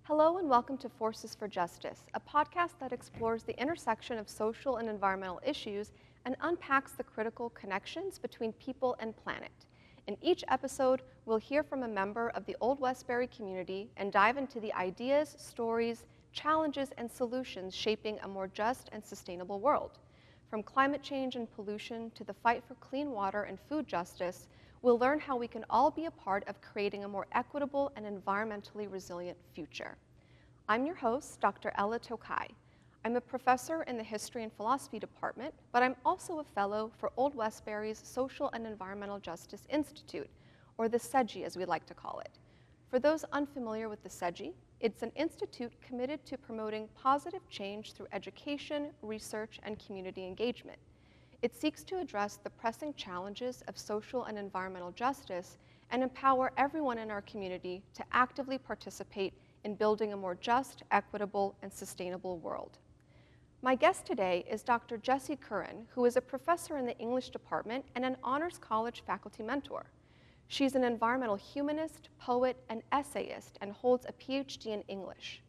Hello and welcome to Forces for Justice, a podcast that explores the intersection of social and environmental issues and unpacks the critical connections between people and planet. In each episode, we'll hear from a member of the Old Westbury community and dive into the ideas, stories, challenges, and solutions shaping a more just and sustainable world. From climate change and pollution to the fight for clean water and food justice, we'll learn how we can all be a part of creating a more equitable and environmentally resilient future. I'm your host, Dr. Ella Tokay. I'm a professor in the History and Philosophy department, but I'm also a fellow for Old Westbury's Social and Environmental Justice Institute, or the SEDGI as we like to call it. For those unfamiliar with the SEDGI, it's an institute committed to promoting positive change through education, research, and community engagement. It seeks to address the pressing challenges of social and environmental justice and empower everyone in our community to actively participate in building a more just, equitable, and sustainable world. My guest today is Dr. Jesse Curran, who is a professor in the English department and an honors college faculty mentor. She's an environmental humanist, poet, and essayist, and holds a PhD in English.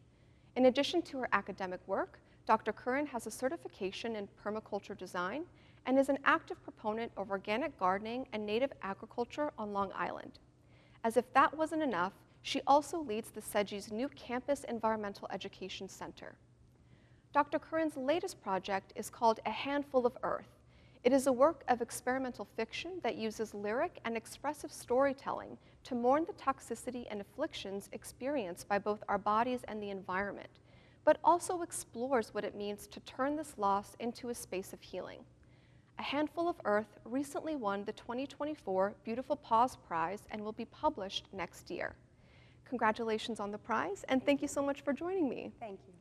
In addition to her academic work, Dr. Curran has a certification in permaculture design and is an active proponent of organic gardening and native agriculture on Long Island. As if that wasn't enough, she also leads the SEDGI's new Campus Environmental Education Center. Dr. Curran's latest project is called A Handful of Earth. It is a work of experimental fiction that uses lyric and expressive storytelling to mourn the toxicity and afflictions experienced by both our bodies and the environment, but also explores what it means to turn this loss into a space of healing. A Handful of Earth recently won the 2024 Beautiful Paws Prize and will be published next year. Congratulations on the prize, and thank you so much for joining me. Thank you.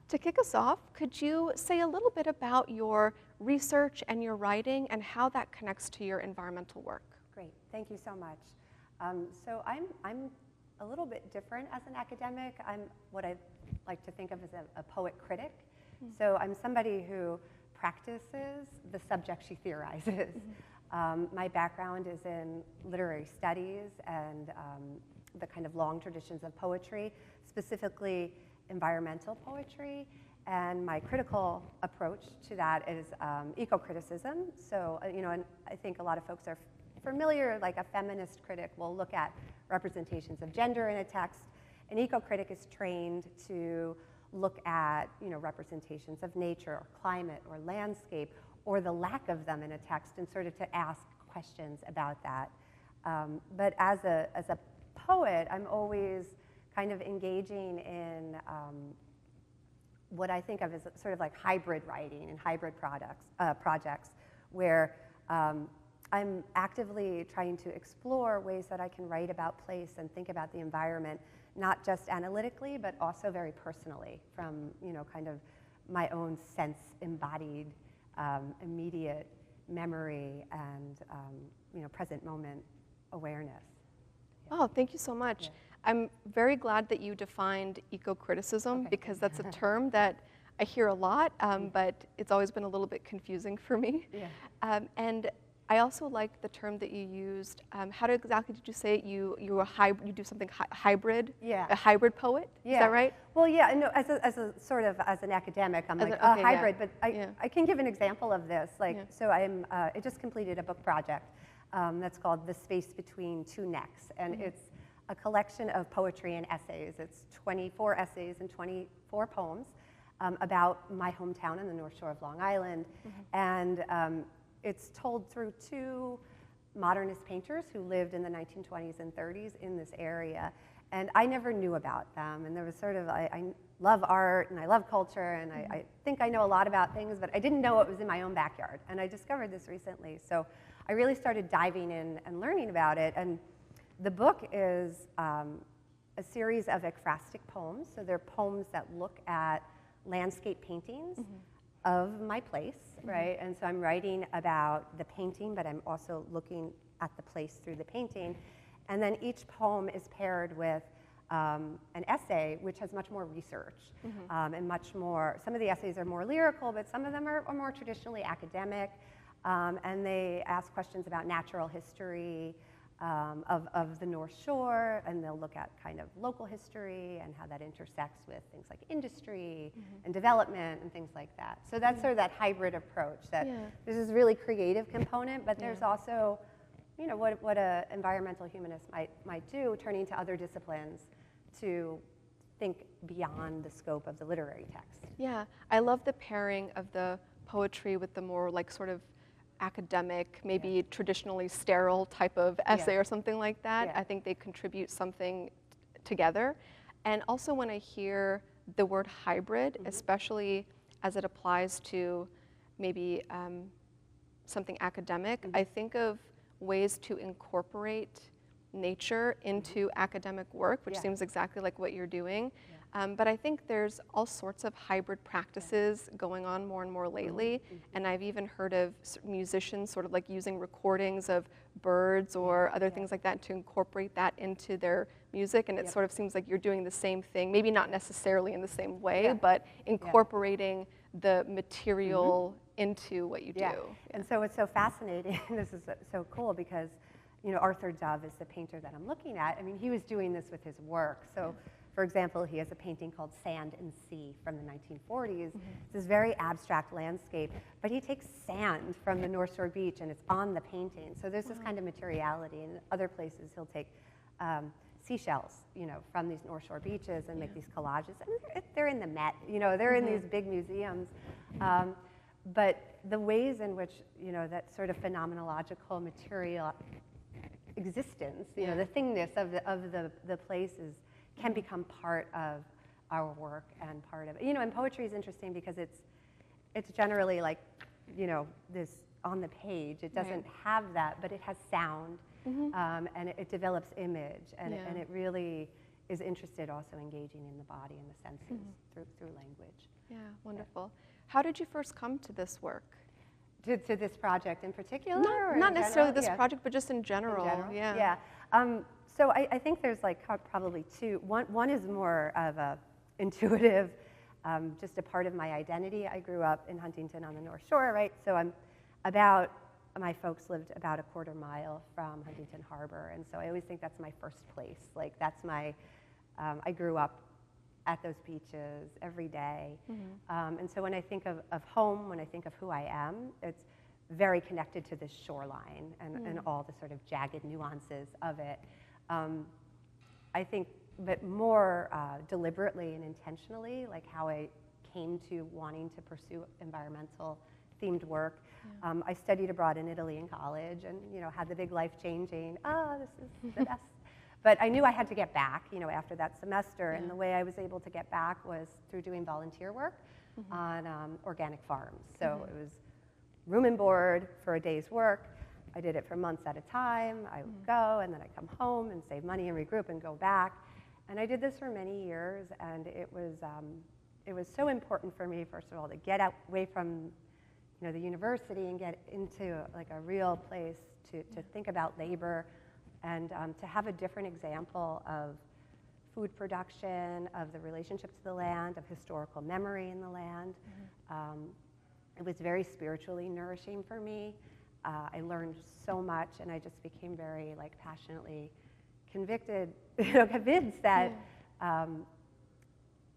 To kick us off, could you say a little bit about your research and your writing and how that connects to your environmental work? Great, thank you so much. So I'm a little bit different as an academic. I'm what I like to think of as a poet critic. Mm-hmm. So I'm somebody who practices the subject she theorizes. Mm-hmm. My background is in literary studies and the kind of long traditions of poetry, specifically environmental poetry, and my critical approach to that is eco-criticism. So, and I think a lot of folks are familiar, like a feminist critic will look at representations of gender in a text. An eco-critic is trained to look at, representations of nature or climate or landscape or the lack of them in a text and sort of to ask questions about that. But as a poet, I'm always kind of engaging in what I think of as sort of like hybrid writing and hybrid projects where I'm actively trying to explore ways that I can write about place and think about the environment, not just analytically, but also very personally from, kind of my own sense embodied, immediate memory and, present moment awareness. Yeah. Oh, thank you so much. Yeah. I'm very glad that you defined eco-criticism because that's a term that I hear a lot, but it's always been a little bit confusing for me. Yeah. And I also like the term that you used. How exactly did you say it? You do something hybrid? Yeah. A hybrid poet? Yeah. Is that right? Well, yeah. No. As an academic, I'm like hybrid. Yeah. But I can give an example of this. So I just completed a book project that's called The Space Between Two Necks, and it's a collection of poetry and essays. It's 24 essays and 24 poems about my hometown on the North Shore of Long Island. Mm-hmm. And it's told through two modernist painters who lived in the 1920s and 30s in this area. And I never knew about them. And there was sort of, I love art and I love culture and mm-hmm. I think I know a lot about things, but I didn't know it was in my own backyard. And I discovered this recently. So I really started diving in and learning about it. And the book is a series of ekphrastic poems. So they're poems that look at landscape paintings mm-hmm. of my place, mm-hmm. right? And so I'm writing about the painting, but I'm also looking at the place through the painting. And then each poem is paired with an essay, which has much more research mm-hmm. And much more, some of the essays are more lyrical, but some of them are more traditionally academic. And they ask questions about natural history, of the North Shore, and they'll look at kind of local history and how that intersects with things like industry and development and things like that. So that's sort of that hybrid approach, that there's this really creative component, but there's also, you know, what a environmental humanist might do, turning to other disciplines to think beyond the scope of the literary text. Yeah, I love the pairing of the poetry with the more like sort of academic, maybe traditionally sterile type of essay or something like that. I think they contribute something together. And also when I hear the word hybrid, especially as it applies to maybe something academic, I think of ways to incorporate nature into academic work, which seems exactly like what you're doing. But I think there's all sorts of hybrid practices going on more and more lately. And I've even heard of musicians sort of like using recordings of birds or other things like that to incorporate that into their music. And it sort of seems like you're doing the same thing, maybe not necessarily in the same way, but incorporating the material into what you do. And so it's so fascinating, this is so cool, because you know, Arthur Dove is the painter that I'm looking at. I mean, he was doing this with his work. So, for example, he has a painting called Sand and Sea from the 1940s. It's this very abstract landscape, but he takes sand from the North Shore beach and it's on the painting. So there's this kind of materiality. In other places, he'll take seashells, you know, from these North Shore beaches and make these collages. And they're in the Met, you know, they're in these big museums. But the ways in which, you know, that sort of phenomenological material existence, you know, the thingness of the places can become part of our work and part of it. You know, and poetry is interesting because it's generally like, you know, this on the page. It doesn't have that, but it has sound, and it develops image, and it really is interested also engaging in the body and the senses through language. Yeah, wonderful. How did you first come to this work? To this project in particular? Not necessarily this project, but just in general. Yeah. So I think there's like probably two. One is more of a intuitive, just a part of my identity. I grew up in Huntington on the North Shore, right? So my folks lived about a quarter mile from Huntington Harbor, and so I always think that's my first place. Like that's I grew up at those beaches every day. And so when I think of home, when I think of who I am, it's very connected to this shoreline and all the sort of jagged nuances of it. I think, but more deliberately and intentionally, like how I came to wanting to pursue environmental themed work. I studied abroad in Italy in college and, you know, had the big life-changing, this is the best. But I knew I had to get back, you know, after that semester, and the way I was able to get back was through doing volunteer work on organic farms. So it was room and board for a day's work. I did it for months at a time. I would go, and then I'd come home and save money and regroup and go back. And I did this for many years, and it was so important for me, first of all, to get away from, you know, the university and get into like a real place to think about labor. And to have a different example of food production, of the relationship to the land, of historical memory in the land. It was very spiritually nourishing for me. I learned so much, and I just became very passionately convinced that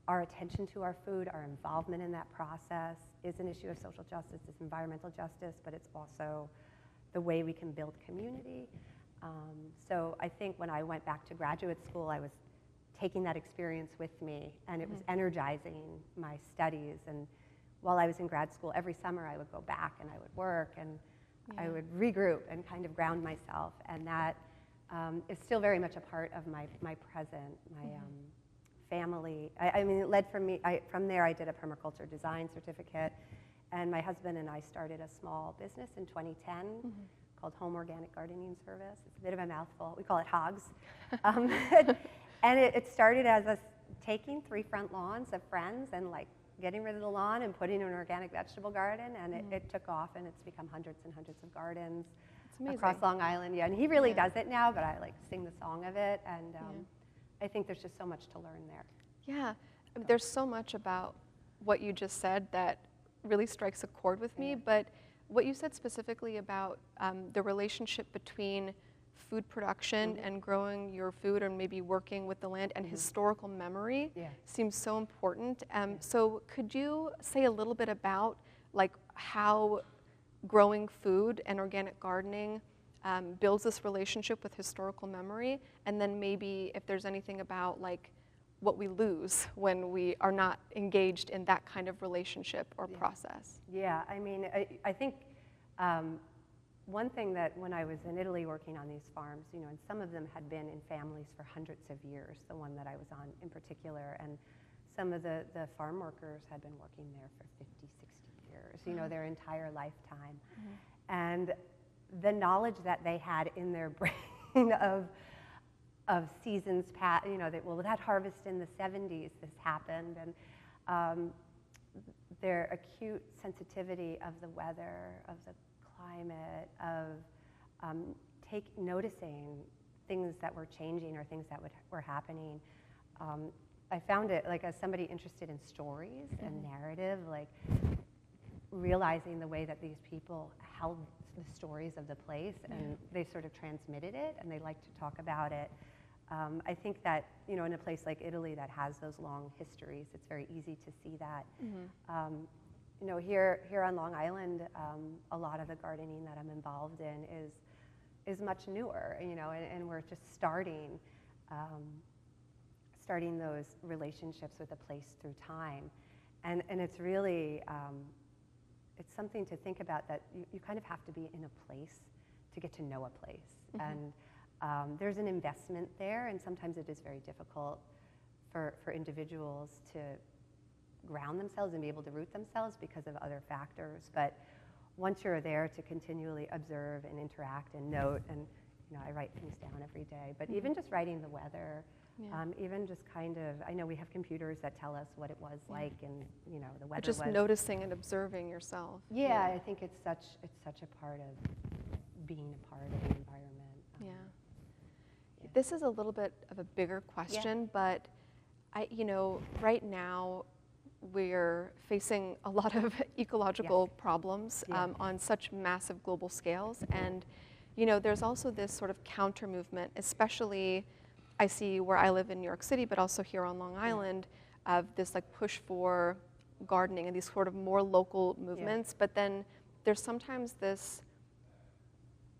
our attention to our food, our involvement in that process is an issue of social justice, it's environmental justice, but it's also the way we can build community. So I think when I went back to graduate school, I was taking that experience with me, and it was energizing my studies. And while I was in grad school, every summer I would go back and I would work, and I would regroup and kind of ground myself. And that is still very much a part of my present, my family. I mean, it led from me, from there I did a permaculture design certificate, and my husband and I started a small business in 2010. Called Home Organic Gardening Service. It's a bit of a mouthful. We call it HOGS. And it started as us taking 3 front lawns of friends and getting rid of the lawn and putting in an organic vegetable garden, and it took off, and it's become hundreds and hundreds of gardens across Long Island. Yeah, and he really does it now, but I sing the song of it, and I think there's just so much to learn there. Yeah, there's so much about what you just said that really strikes a chord with me, but what you said specifically about the relationship between food production and growing your food, and maybe working with the land, and historical memory seems so important. So could you say a little bit about like how growing food and organic gardening builds this relationship with historical memory, and then maybe if there's anything about like what we lose when we are not engaged in that kind of relationship or process? Yeah, I mean, I think one thing that when I was in Italy working on these farms, you know, and some of them had been in families for hundreds of years, the one that I was on in particular, and some of the farm workers had been working there for 50, 60 years, you know, their entire lifetime. And the knowledge that they had in their brain of seasons past, you know, that harvest in the 70s, this happened, and their acute sensitivity of the weather, of the climate, of noticing things that were changing or things that were happening. I found it, like, as somebody interested in stories and narrative, like realizing the way that these people held the stories of the place, and they sort of transmitted it, and they liked to talk about it. I think that, you know, in a place like Italy that has those long histories, it's very easy to see that. You know, here on Long Island, a lot of the gardening that I'm involved in is much newer, you know, and we're just starting those relationships with a place through time. And it's really, it's something to think about, that you kind of have to be in a place to get to know a place. And there's an investment there, and sometimes it is very difficult for individuals to ground themselves and be able to root themselves because of other factors. But once you're there to continually observe and interact and note, and you know, I write things down every day, but even just writing the weather, even just kind of, I know we have computers that tell us what it was like, and you know, the weather just was. Noticing and observing yourself. Yeah, I think it's such a part of being a part of the environment. This is a little bit of a bigger question, but you know, right now we're facing a lot of ecological problems on such massive global scales, and you know, there's also this sort of counter movement, especially I see where I live in New York City, but also here on Long Island, of this like push for gardening and these sort of more local movements. But then there's sometimes this,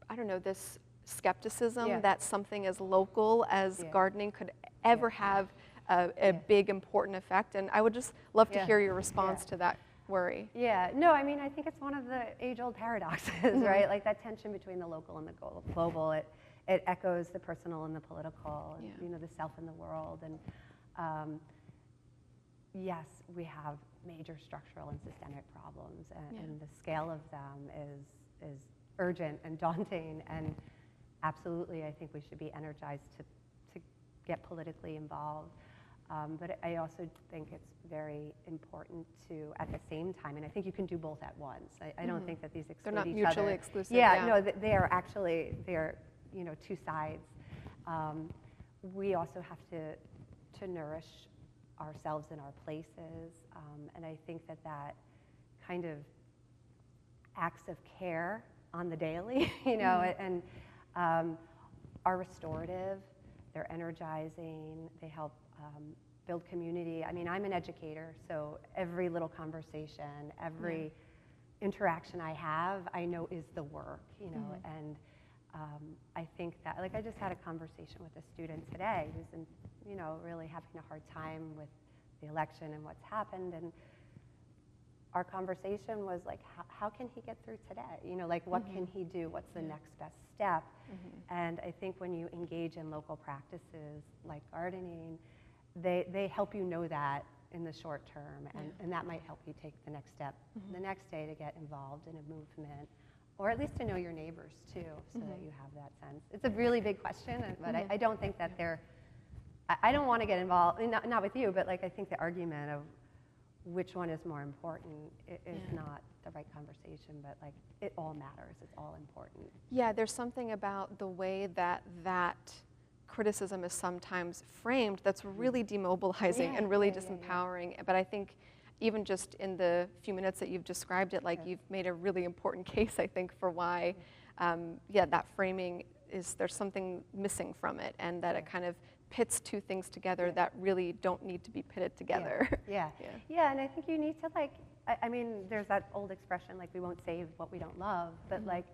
I don't know, this skepticism that something as local as gardening could ever have a big important effect. And I would just love to hear your response to that worry. Yeah, no, I mean, I think it's one of the age-old paradoxes, right? Like that tension between the local and the global. It echoes the personal and the political, and you know, the self and the world. And yes, we have major structural and systemic problems, and the scale of them is urgent and daunting. And absolutely, I think we should be energized to get politically involved. But I also think it's very important to, at the same time, and I think you can do both at once. I don't think that these exclude each other. They're not mutually exclusive. Yeah, no, they are actually, you know, two sides. We also have to nourish ourselves in our places, and I think that kind of acts of care on the daily, you know, and are restorative. They're energizing. They help build community. I mean, I'm an educator, so every little conversation, every interaction I have, I know is the work, you know, and I think that, like, I just had a conversation with a student today who's, you know, really having a hard time with the election and what's happened, and our conversation was like, how can he get through today? You know, like, what can he do? What's the next best step? And I think when you engage in local practices like gardening, they help you know that in the short term, and that might help you take the next step the next day to get involved in a movement, or at least to know your neighbors too, so that you have that sense. It's a really big question, but I don't think that I don't want to get involved, not with you, but like, I think the argument of which one is more important is not the right conversation, but like, it all matters, it's all important. Yeah, there's something about the way that criticism is sometimes framed that's really demobilizing and really disempowering. But I think even just in the few minutes that you've described it, like, you've made a really important case, I think, for why, that framing there's something missing from it, and that it kind of pits two things together that really don't need to be pitted together. Yeah, and I think you need to like, I mean, there's that old expression, like we won't save what we don't love, but like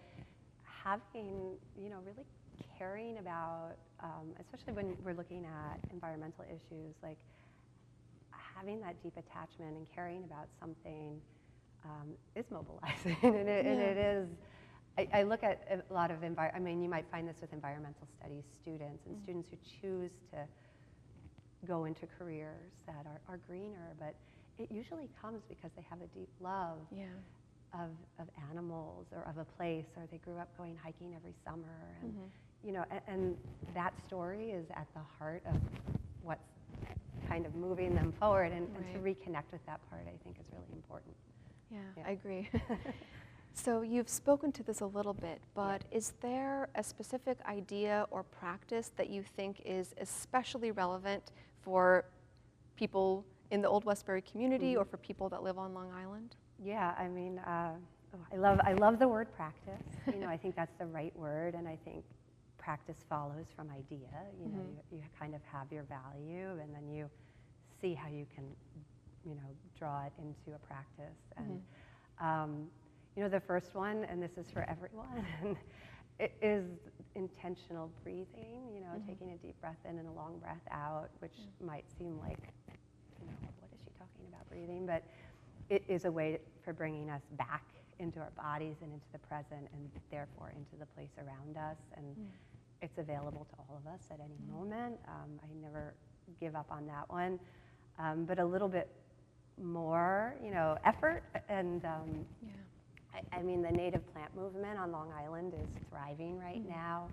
having, you know, really caring about, especially when we're looking at environmental issues, like having that deep attachment and caring about something is mobilizing, and it is. I look at a lot of I mean, you might find this with environmental studies students and students who choose to go into careers that are greener, but it usually comes because they have a deep love of animals or of a place, or they grew up going hiking every summer, and you know, and that story is at the heart of what's kind of moving them forward, and to reconnect with that part, I think, is really important. Yeah. I agree. So you've spoken to this a little bit, but is there a specific idea or practice that you think is especially relevant for people in the Old Westbury community or for people that live on Long Island? Yeah, I mean, I love the word practice. You know, I think that's the right word, and I think practice follows from idea. You know, you kind of have your value, and then you see how you can, you know, draw it into a practice. And you know, the first one, and this is for everyone, it is intentional breathing, you know, taking a deep breath in and a long breath out, which might seem like, you know, what is she talking about breathing? But it is a way for bringing us back into our bodies and into the present, and therefore into the place around us. And it's available to all of us at any moment. I never give up on that one. But a little bit more, you know, effort and I mean, the native plant movement on Long Island is thriving right now.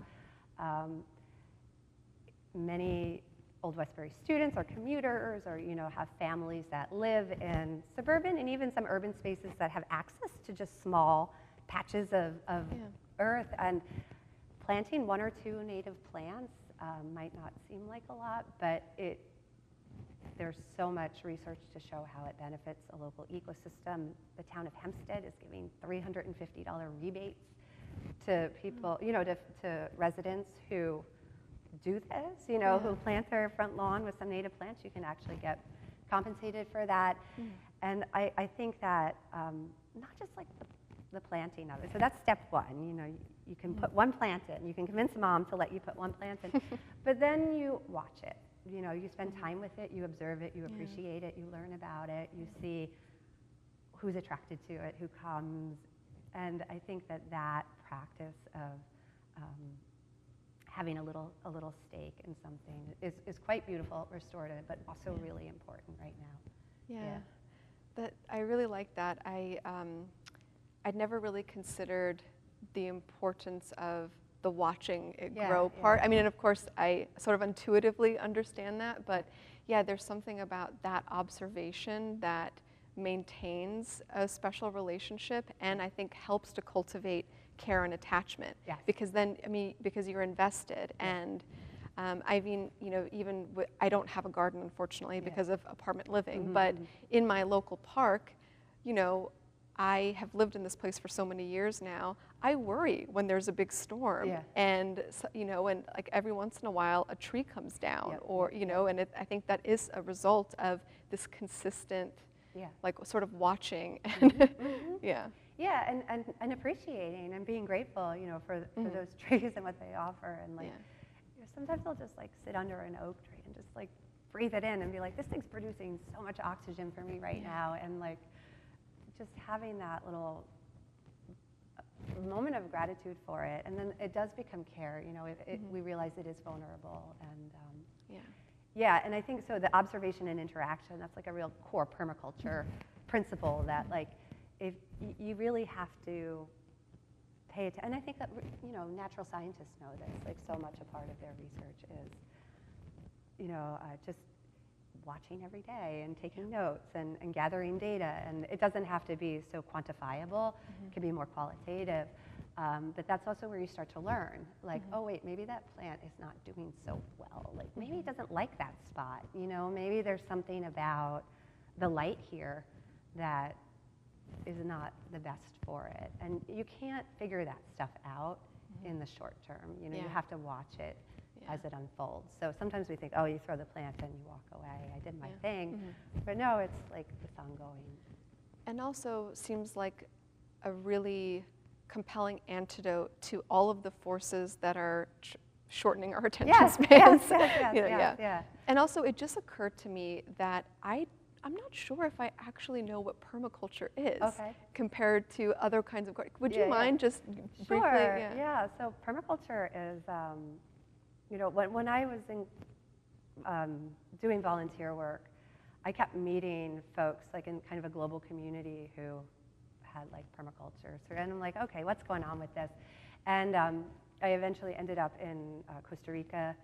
Many Old Westbury students are commuters, or, you know, have families that live in suburban and even some urban spaces that have access to just small patches of earth. And planting one or two native plants might not seem like a lot, but there's so much research to show how it benefits a local ecosystem. The town of Hempstead is giving $350 rebates to people, you know, to residents who do this, you know, who plant their front lawn with some native plants. You can actually get compensated for that. And I think that not just like the planting of it. So that's step one, you know, you can put one plant in. You can convince mom to let you put one plant in, but then you watch it. You know, you spend time with it, you observe it, you appreciate it, you learn about it, you see who's attracted to it, who comes. And I think that practice of having a little stake in something is quite beautiful, restorative, but also really important right now. But I really like that. I'd never really considered the importance of the watching it grow part. I mean, and of course, I sort of intuitively understand that, but yeah, there's something about that observation that maintains a special relationship, and I think helps to cultivate care and attachment. Because then, I mean, because you're invested, and I mean, you know, even I don't have a garden, unfortunately, because of apartment living, but in my local park, you know, I have lived in this place for so many years now. I worry when there's a big storm, and you know, and like every once in a while a tree comes down, or you know, and I think that is a result of this consistent, like sort of watching, and and appreciating and being grateful, you know, for those trees and what they offer, and like you know, sometimes I'll just like sit under an oak tree and just like breathe it in and be like, this thing's producing so much oxygen for me right now, and like just having that little moment of gratitude for it, and then it does become care. You know, we realize it is vulnerable, and and I think so. The observation and interaction, that's like a real core permaculture principle that, like, if you really have to pay attention, and I think that, you know, natural scientists know this. Like, so much a part of their research is, you know, just watching every day and taking notes and gathering data, and it doesn't have to be so quantifiable. It can be more qualitative, but that's also where you start to learn, like, oh wait, maybe that plant is not doing so well, like maybe it doesn't like that spot, you know, maybe there's something about the light here that is not the best for it, and you can't figure that stuff out in the short term. You know, Yeah. you have to watch it Yeah. as it unfolds. So sometimes we think, oh, you throw the plant and you walk away. I did my Yeah. thing. But no, it's like it's ongoing. And also seems like a really compelling antidote to all of the forces that are shortening our attention Yes, spans. yes, You know, yeah. And also, it just occurred to me that I'm not sure if I actually know what permaculture is compared to other kinds of. Would you mind just briefly? Sure. Yeah. So permaculture is, you know, when I was doing volunteer work, I kept meeting folks like in kind of a global community who had like permaculture. So, and I'm like, okay, what's going on with this? And I eventually ended up in Costa Rica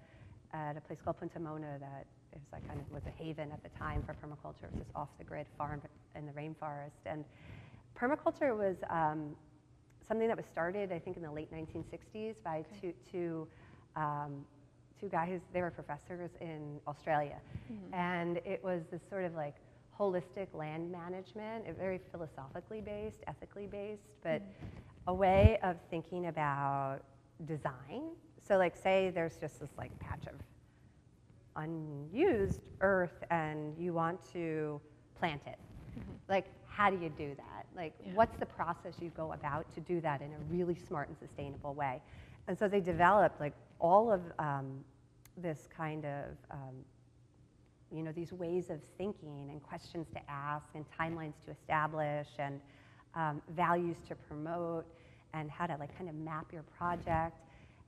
at a place called Punta Mona that is like kind of was a haven at the time for permaculture. It was this off-the-grid farm in the rainforest. And permaculture was something that was started, I think, in the late 1960s by two guys. They were professors in Australia. And it was this sort of like holistic land management, very philosophically based, ethically based, but a way of thinking about design. So like say there's just this like patch of unused earth and you want to plant it. Like how do you do that? Like what's the process you go about to do that in a really smart and sustainable way? And so they developed like all of this kind of you know, these ways of thinking and questions to ask and timelines to establish and values to promote and how to like kind of map your project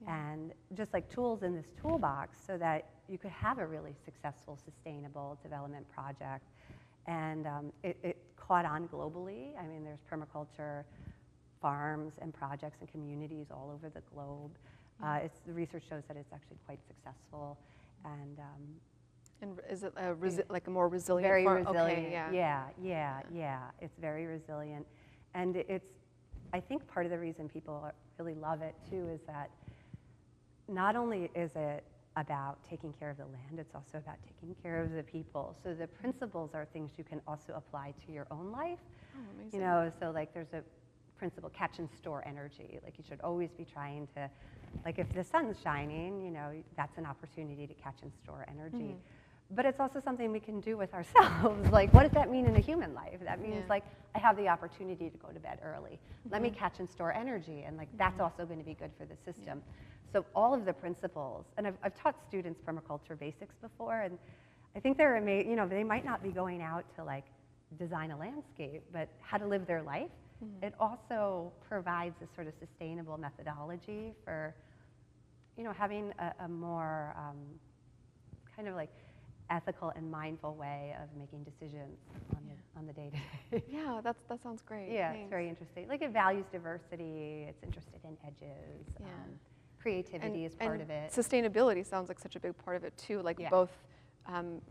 and just like tools in this toolbox so that you could have a really successful, sustainable development project. And it caught on globally. I mean, there's permaculture farms and projects and communities all over the globe. The research shows that it's actually quite successful. And is it like a more resilient very farm? resilient. Okay, Yeah. It's very resilient. And it's, I think part of the reason people really love it too is that not only is it about taking care of the land, it's also about taking care of the people. So the principles are things you can also apply to your own life. Oh, amazing. You know, so like there's a principle, catch and store energy. Like you should always be trying to, like if the sun's shining, you know, that's an opportunity to catch and store energy. But it's also something we can do with ourselves. Like, what does that mean in a human life? That means like, I have the opportunity to go to bed early. Let me catch and store energy, and like that's also going to be good for the system. So all of the principles, and I've taught students permaculture basics before, and I think they're amazing. You know, they might not be going out to like design a landscape, but how to live their life. It also provides a sort of sustainable methodology for, you know, having a more kind of like ethical and mindful way of making decisions on the day-to-day. Yeah, that sounds great. Yeah, Thanks. it's very interesting. Like it values diversity, it's interested in edges, creativity is part of it. Sustainability sounds like such a big part of it too, like both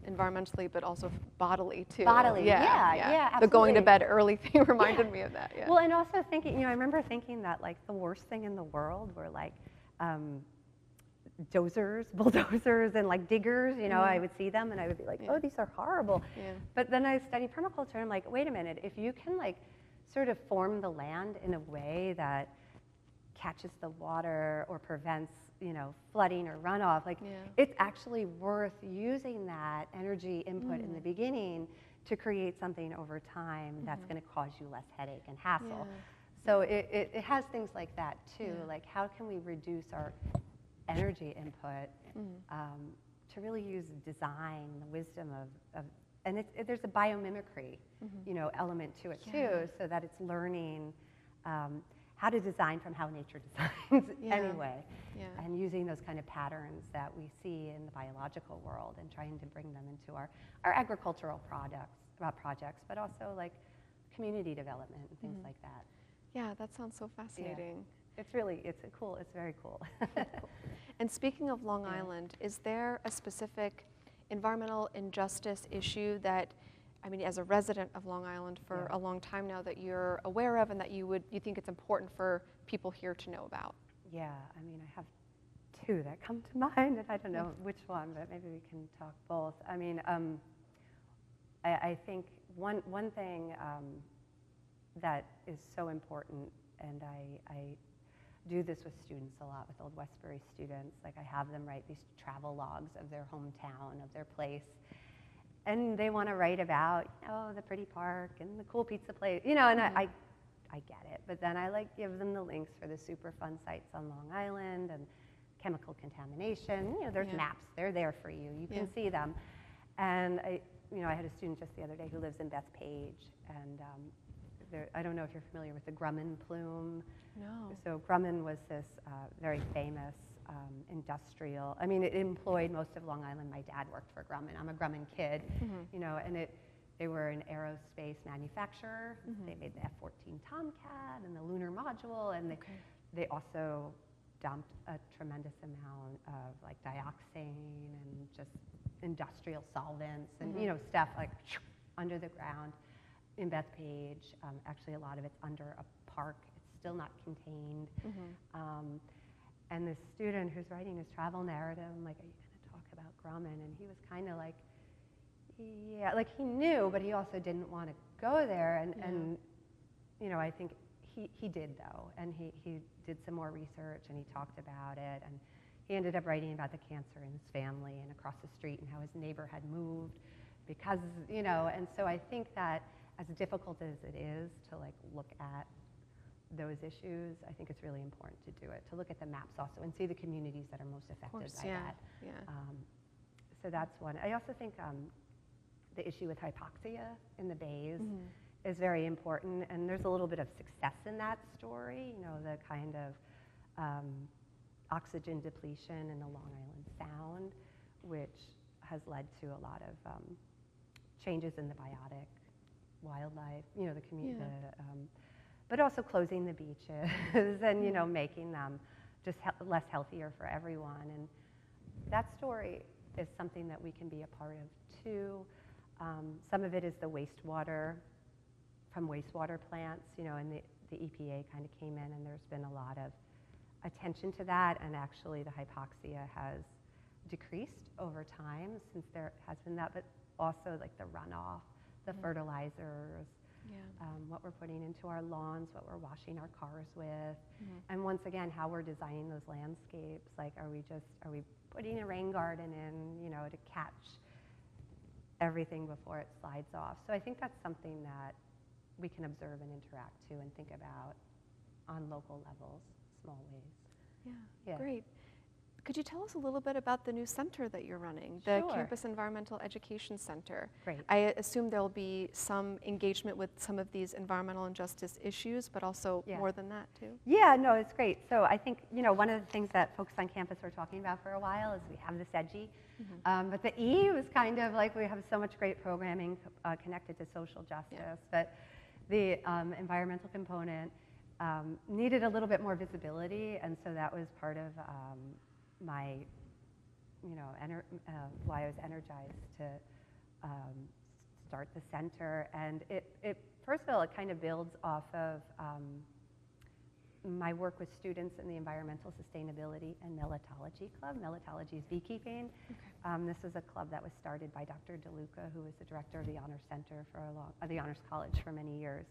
environmentally but also bodily too. Bodily, yeah, absolutely. The going to bed early thing reminded me of that. Yeah. Well, and also thinking, you know, I remember thinking that like the worst thing in the world were like dozers, bulldozers, and like diggers. You know, I would see them and I would be like, oh, these are horrible. But then I studied permaculture and I'm like, wait a minute, if you can like sort of form the land in a way that catches the water or prevents, you know, flooding or runoff, like it's actually worth using that energy input in the beginning to create something over time that's going to cause you less headache and hassle. So it has things like that too, like how can we reduce our energy input to really use design, the wisdom of and there's a biomimicry, you know, element to it too, so that it's learning how to design from how nature designs anyway, and using those kind of patterns that we see in the biological world and trying to bring them into our agricultural projects, but also like community development and things like that. Yeah, that sounds so fascinating. It's very cool. And speaking of Long Island, is there a specific environmental injustice issue that, I mean, as a resident of Long Island for a long time now, that you're aware of and that you think it's important for people here to know about? Yeah, I mean, I have two that come to mind, and I don't know which one, but maybe we can talk both. I mean, I think one thing that is so important, and do this with students a lot, with Old Westbury students. Like I have them write these travel logs of their hometown, of their place. And they want to write about, the pretty park and the cool pizza place, and I get it. But then I give them the links for the super fun sites on Long Island and chemical contamination. There's maps. They're there for you. You can see them. And I had a student just the other day who lives in Bethpage, and I don't know if you're familiar with the Grumman plume. No. So Grumman was this very famous industrial. I mean, it employed most of Long Island. My dad worked for Grumman. I'm a Grumman kid, and they were an aerospace manufacturer. They made the F-14 Tomcat and the lunar module, and they also dumped a tremendous amount of dioxane and just industrial solvents and stuff under the ground in Bethpage. Actually, a lot of it's under a park. It's still not contained. And this student who's writing his travel narrative, I'm like, are you going to talk about Grumman? And he was kind of he knew, but he also didn't want to go there. And I think he did, though. And he did some more research, and he talked about it. And he ended up writing about the cancer in his family and across the street and how his neighbor had moved because, and so I think that as difficult as it is to look at those issues, I think it's really important to do it, to look at the maps also and see the communities that are most affected by that. So that's one. I also think the issue with hypoxia in the bays is very important, and there's a little bit of success in that story, the kind of oxygen depletion in the Long Island Sound, which has led to a lot of changes in the biotic wildlife, the community, but also closing the beaches and, making them just less healthier for everyone. And that story is something that we can be a part of too. Some of it is the wastewater from wastewater plants, and the EPA kind of came in, and there's been a lot of attention to that, and actually the hypoxia has decreased over time since there has been that, but also the runoff, the fertilizers, what we're putting into our lawns, what we're washing our cars with, and once again, how we're designing those landscapes. Are we putting a rain garden in, to catch everything before it slides off? So I think that's something that we can observe and interact to and think about on local levels, small ways. Yeah, great. Could you tell us a little bit about the new center that you're running, the Sure. Campus Environmental Education Center? Great. I assume there'll be some engagement with some of these environmental injustice issues, but also more than that too? Yeah, no, it's great. So I think, one of the things that folks on campus were talking about for a while is we have this EDGI, but the E was kind of we have so much great programming connected to social justice, but the environmental component needed a little bit more visibility, and so that was part of my, why I was energized to start the center. And it first of all, it kind of builds off of my work with students in the Environmental Sustainability and Melitology Club. Melitology is beekeeping. This is a club that was started by Dr. DeLuca, who was the director of the Honors Center for the Honors College for many years.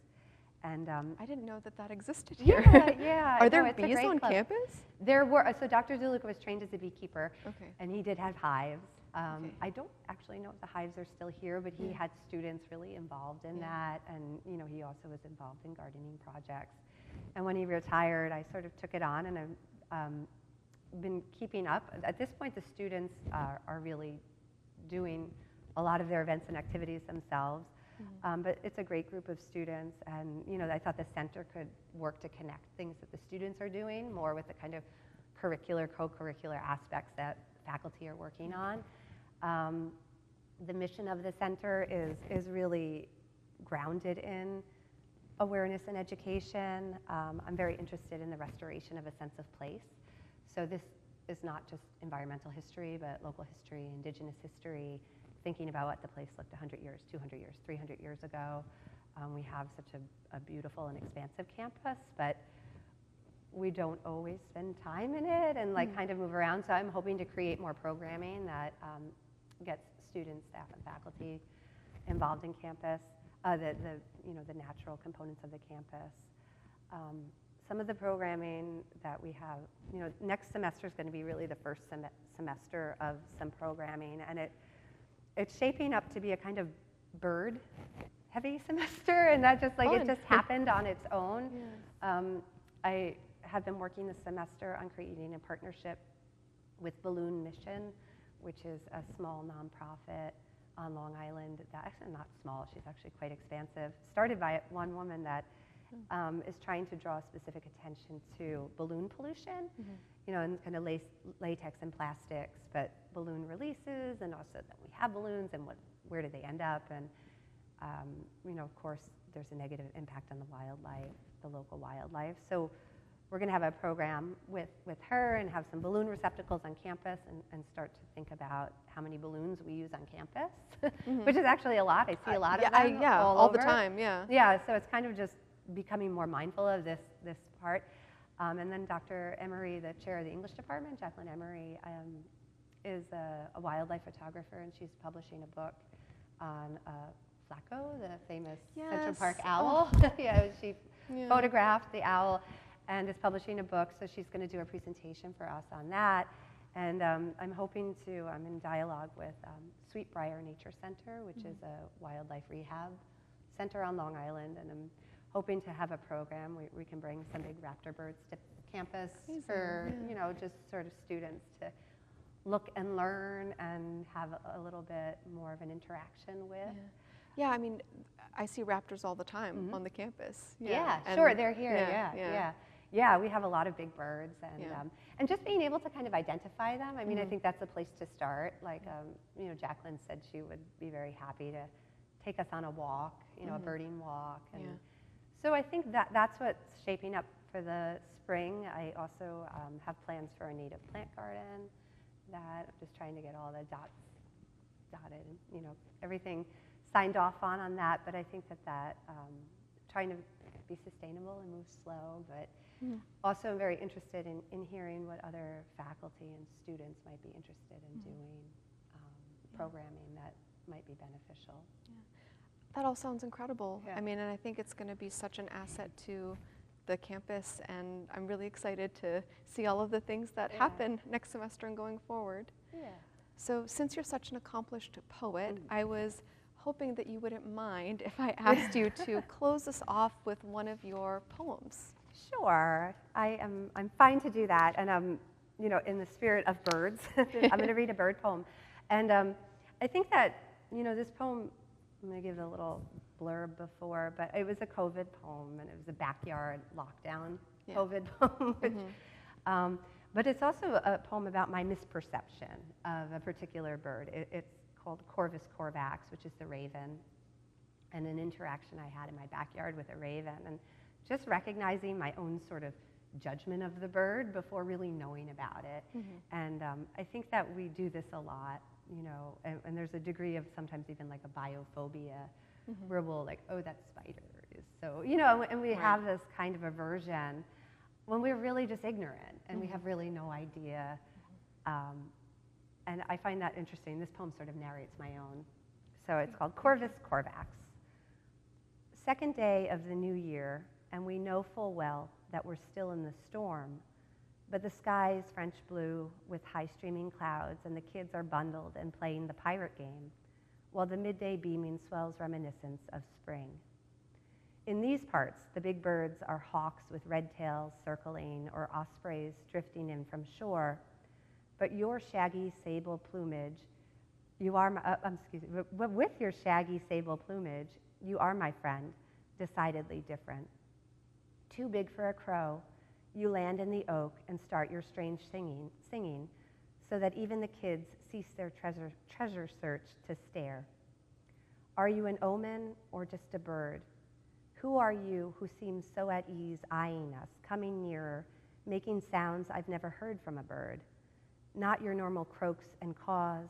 And I didn't know that existed here. Yeah. Are there bees on campus? There were. So Dr. DeLuca was trained as a beekeeper, and he did have hives. I don't actually know if the hives are still here, but he had students really involved in that, and he also was involved in gardening projects. And when he retired, I sort of took it on, and I've been keeping up. At this point, the students are really doing a lot of their events and activities themselves. But it's a great group of students, and I thought the center could work to connect things that the students are doing more with the kind of curricular, co-curricular aspects that faculty are working on. The mission of the center is really grounded in awareness and education. I'm very interested in the restoration of a sense of place. So this is not just environmental history, but local history, indigenous history, thinking about what the place looked 100 years, 200 years, 300 years ago. We have such a beautiful and expansive campus, but we don't always spend time in it and kind of move around. So I'm hoping to create more programming that gets students, staff, and faculty involved in campus, the natural components of the campus. some of the programming that we have, next semester is going to be really the first semester of some programming, and it's shaping up to be a kind of bird-heavy semester, and that just it just happened on its own. Yeah. I have been working this semester on creating a partnership with Balloon Mission, which is a small nonprofit on Long Island. That actually not small; she's actually quite expansive. Started by one woman that is trying to draw specific attention to balloon pollution, and kind of latex and plastics, but balloon releases, and also that we have balloons and where do they end up, and of course, there's a negative impact on the wildlife, the local wildlife. So we're going to have a program with her and have some balloon receptacles on campus and start to think about how many balloons we use on campus, which is actually a lot. I see a lot of them all the time, Yeah, so it's kind of just becoming more mindful of this part. And then Dr. Emery, the chair of the English department, Jacqueline Emery, is a wildlife photographer, and she's publishing a book on Flacco, the famous Central Park owl. She photographed the owl and is publishing a book, so she's going to do a presentation for us on that. And I'm in dialogue with Sweetbriar Nature Center, which is a wildlife rehab center on Long Island, and I'm hoping to have a program where we can bring some big raptor birds to campus for, just sort of students to look and learn and have a little bit more of an interaction with. Yeah, I mean, I see raptors all the time on the campus. Yeah, sure, they're here, Yeah, we have a lot of big birds, and just being able to kind of identify them. I mean, I think that's a place to start. Like, Jacqueline said she would be very happy to take us on a walk, a birding walk. And so I think that's what's shaping up for the spring. I also have plans for a native plant garden that I'm just trying to get all the dots dotted, and, everything signed off on that. But I think that trying to be sustainable and move slow, but also I'm very interested in hearing what other faculty and students might be interested in doing programming that might be beneficial. That all sounds incredible. I mean, and I think it's going to be such an asset to the campus, and I'm really excited to see all of the things that happen next semester and going forward. So since you're such an accomplished poet, I was hoping that you wouldn't mind if I asked you to close us off with one of your poems. Sure, I'm fine to do that, and in the spirit of birds, I'm going to read a bird poem, and I think that this poem, I'm going to give a little blurb before, but it was a COVID poem, and it was a backyard lockdown COVID poem. Which, but it's also a poem about my misperception of a particular bird. It's called Corvus corvax, which is the raven, and an interaction I had in my backyard with a raven, and just recognizing my own sort of judgment of the bird before really knowing about it. And I think that we do this a lot, and there's a degree of sometimes even like a biophobia, where we'll like, oh, that spider is so, and we have this kind of aversion when we're really just ignorant and we have really no idea. And I find that interesting. This poem sort of narrates my own. So it's called Corvus corvax. Second day of the new year, and we know full well that we're still in the storm, but the sky is French blue with high streaming clouds, and the kids are bundled and playing the pirate game, while the midday beaming swells reminiscence of spring. In these parts, the big birds are hawks with red tails circling or ospreys drifting in from shore, but your shaggy sable plumage, with your shaggy sable plumage, you are, my friend, decidedly different. Too big for a crow, you land in the oak and start your strange singing, so that even the kids cease their treasure search to stare. Are you an omen or just a bird? Who are you who seems so at ease eyeing us, coming nearer, making sounds I've never heard from a bird? Not your normal croaks and caws.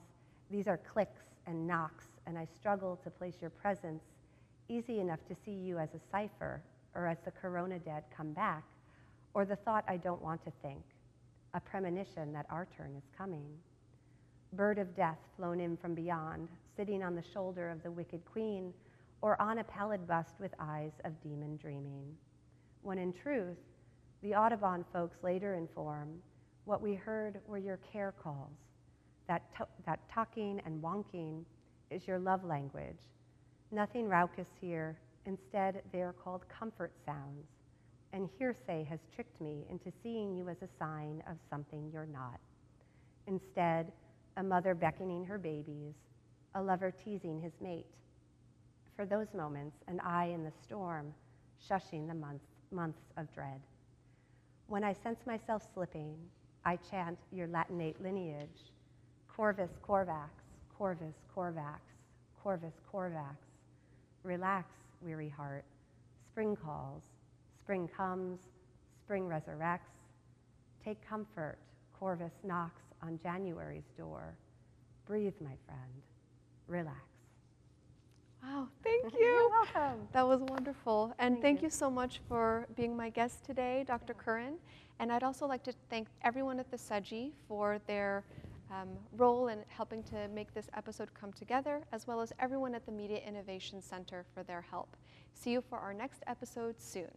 These are clicks and knocks, and I struggle to place your presence easy enough to see you as a cipher, or as the corona dead come back, or the thought I don't want to think, a premonition that our turn is coming. Bird of death flown in from beyond, sitting on the shoulder of the wicked queen, or on a pallid bust with eyes of demon dreaming. When in truth, The Audubon folks later inform, what we heard were your care calls. That talking and wonking is your love language. Nothing raucous here. Instead, they are called comfort sounds. And hearsay has tricked me into seeing you as a sign of something you're not. Instead, a mother beckoning her babies, a lover teasing his mate. For those moments, an eye in the storm, shushing the months of dread. When I sense myself slipping, I chant your Latinate lineage, Corvus Corvax, Corvus Corvax, Corvus Corvax. Relax, weary heart. Spring calls, spring comes, spring resurrects. Take comfort, Corvus knocks on January's door. Breathe, my friend. Relax. Wow, thank you. You're welcome. That was wonderful. And Thank thank you. you so much for being my guest today, Dr. Curran. And I'd also like to thank everyone at the SUGI for their role in helping to make this episode come together, as well as everyone at the Media Innovation Center for their help. See you for our next episode soon.